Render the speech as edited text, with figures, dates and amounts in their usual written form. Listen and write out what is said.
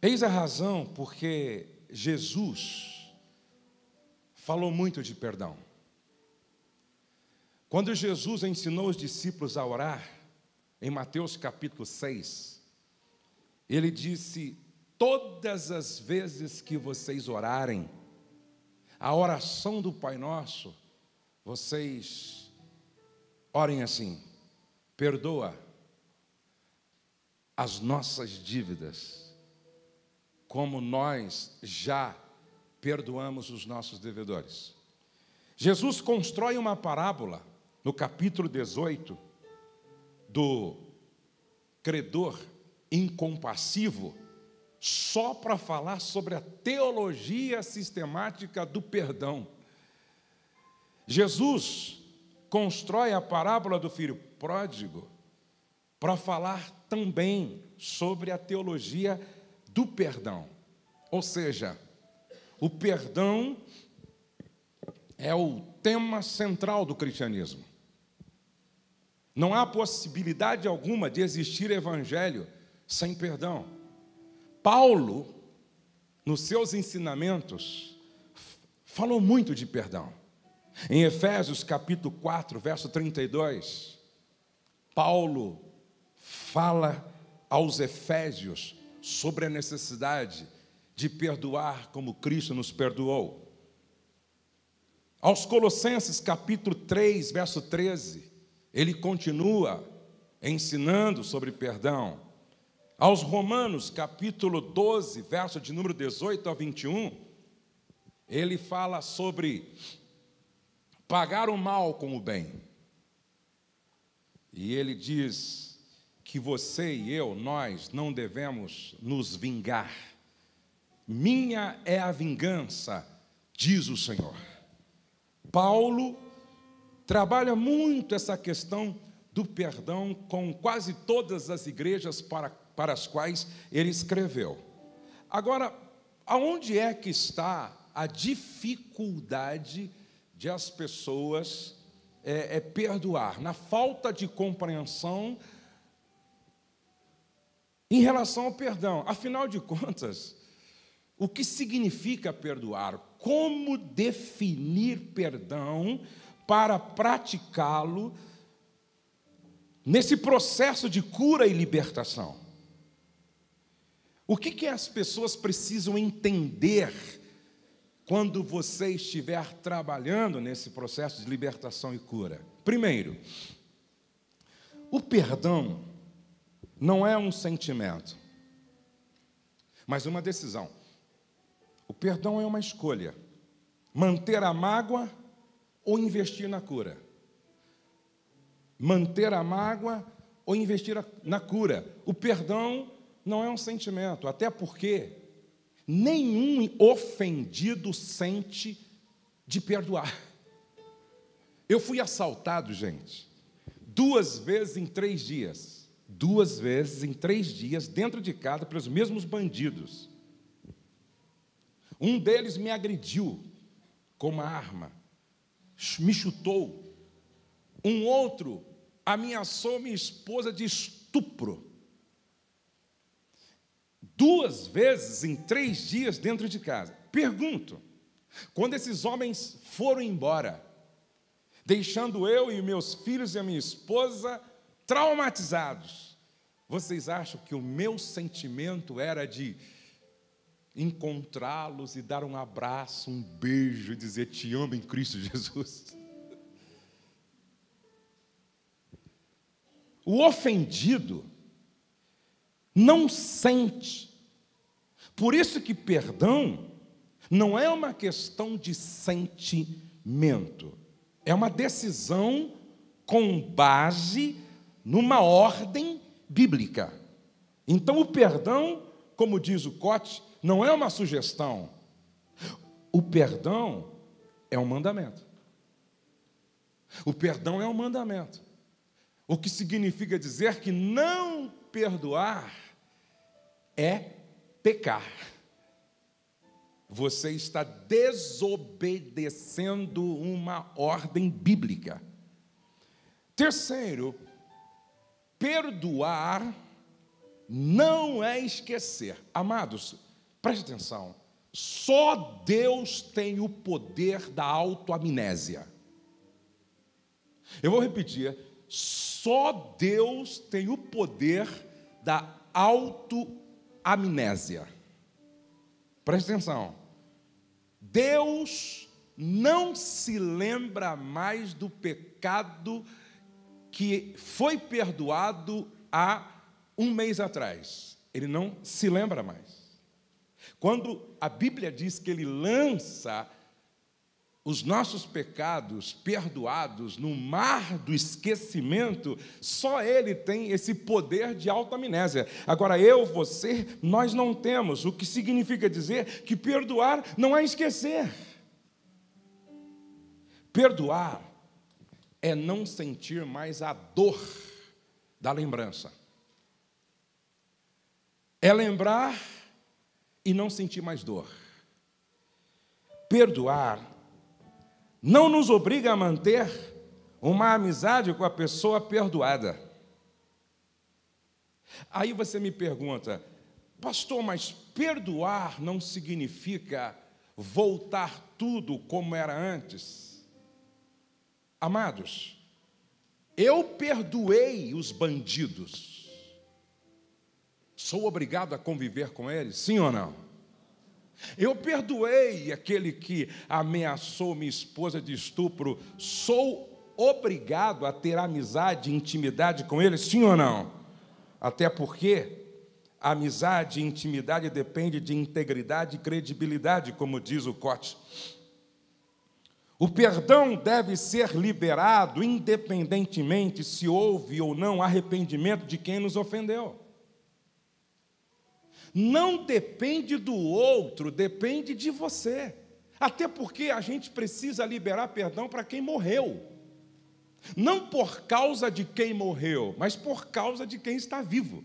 Eis a razão porque Jesus falou muito de perdão. Quando Jesus ensinou os discípulos a orar, em Mateus capítulo 6, ele disse: todas as vezes que vocês orarem, a oração do Pai Nosso, vocês orem assim: perdoa as nossas dívidas, como nós já perdoamos os nossos devedores. Jesus constrói uma parábola no capítulo 18 do credor incompassivo, só para falar sobre a teologia sistemática do perdão. Jesus constrói a parábola do filho pródigo para falar também sobre a teologia do perdão. Ou seja, o perdão é o tema central do cristianismo. Não há possibilidade alguma de existir evangelho sem perdão. Paulo, nos seus ensinamentos, falou muito de perdão. Em Efésios capítulo 4, verso 32, Paulo fala aos efésios sobre a necessidade de perdoar como Cristo nos perdoou. Aos Colossenses capítulo 3, verso 13, ele continua ensinando sobre perdão. Aos Romanos capítulo 12, verso de número 18 a 21, ele fala sobre pagar o mal com o bem. E ele diz que você e eu, nós, não devemos nos vingar. Minha é a vingança, diz o Senhor. Paulo trabalha muito essa questão do perdão com quase todas as igrejas para as quais ele escreveu. Agora, aonde é que está a dificuldade de as pessoas perdoar? Na falta de compreensão em relação ao perdão. Afinal de contas, o que significa perdoar? Como definir perdão para praticá-lo nesse processo de cura e libertação? O que as pessoas precisam entender quando você estiver trabalhando nesse processo de libertação e cura? Primeiro, o perdão não é um sentimento, mas uma decisão. O perdão é uma escolha: manter a mágoa ou investir na cura. Manter a mágoa ou investir na cura. O perdão não é um sentimento, até porque nenhum ofendido sente de perdoar. Eu fui assaltado, gente, 2 vezes em 3 dias. 2 vezes em 3 dias, dentro de casa, pelos mesmos bandidos. Um deles me agrediu com uma arma, me chutou. Um outro ameaçou minha esposa de estupro. 2 vezes em 3 dias dentro de casa. Pergunto, quando esses homens foram embora, deixando eu e meus filhos e a minha esposa traumatizados, vocês acham que o meu sentimento era de encontrá-los e dar um abraço, um beijo e dizer: te amo em Cristo Jesus? O ofendido não sente. Por isso que perdão não é uma questão de sentimento, é uma decisão com base numa ordem bíblica. Então o perdão, como diz o Cote, não é uma sugestão. O perdão é um mandamento. O perdão é um mandamento. O que significa dizer que não perdoar é pecar. Você está desobedecendo uma ordem bíblica. Terceiro, perdoar não é esquecer. Amados, preste atenção. Só Deus tem o poder da autoamnésia. Eu vou repetir. Só Deus tem o poder da autoamnésia. Preste atenção. Deus não se lembra mais do pecado que foi perdoado há um mês atrás. Ele não se lembra mais. Quando a Bíblia diz que Ele lança os nossos pecados perdoados no mar do esquecimento, só Ele tem esse poder de autoamnésia. Agora, eu, você, nós não temos, o que significa dizer que perdoar não é esquecer. Perdoar é não sentir mais a dor da lembrança. É lembrar e não sentir mais dor. Perdoar não nos obriga a manter uma amizade com a pessoa perdoada. Aí você me pergunta, pastor, mas perdoar não significa voltar tudo como era antes? Amados, eu perdoei os bandidos. Sou obrigado a conviver com eles? Sim ou não? Eu perdoei aquele que ameaçou minha esposa de estupro. Sou obrigado a ter amizade e intimidade com ele? Sim ou não? Até porque amizade e intimidade depende de integridade e credibilidade, como diz o Cote. O perdão deve ser liberado independentemente se houve ou não arrependimento de quem nos ofendeu. Não depende do outro, depende de você. Até porque a gente precisa liberar perdão para quem morreu. Não por causa de quem morreu, mas por causa de quem está vivo.